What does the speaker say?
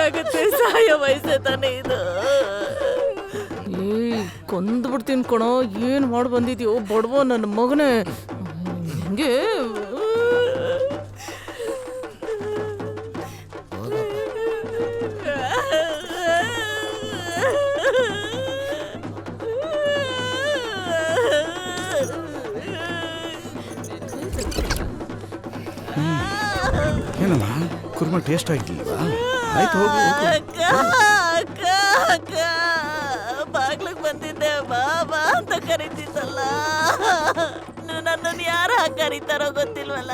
ಆಗುತ್ತೆ, ಸಾಯೋ ವಯಸ್ಸೆ ತಾನೇ ಇದು. ಕೊಂದು ಬಿಡ್ತೀನಿ ಕಣೋ, ಏನು ಮಾಡಿ ಬಂದಿದ್ಯೋ ಬಡವೋ ನನ್ನ ಮಗನೇ. ಹಿಂಗೆ ಏನಮ್ಮ ಕುರ್ಮ ಟೇಸ್ಟ್ ಆಗಿಲ್ವಾ? ಆಯ್ತು ಹೋಗು. ಬಾಗ್ಲಿಗೆ ಬಂದಿದ್ದೆ, ಬಾಬಾ ಅಂತ ಕರೀತಿದ್ದಲ್ಲ, ನನ್ನನ್ನು ಯಾರು ಕರೀತಾರೋ ಗೊತ್ತಿಲ್ವಲ್ಲ.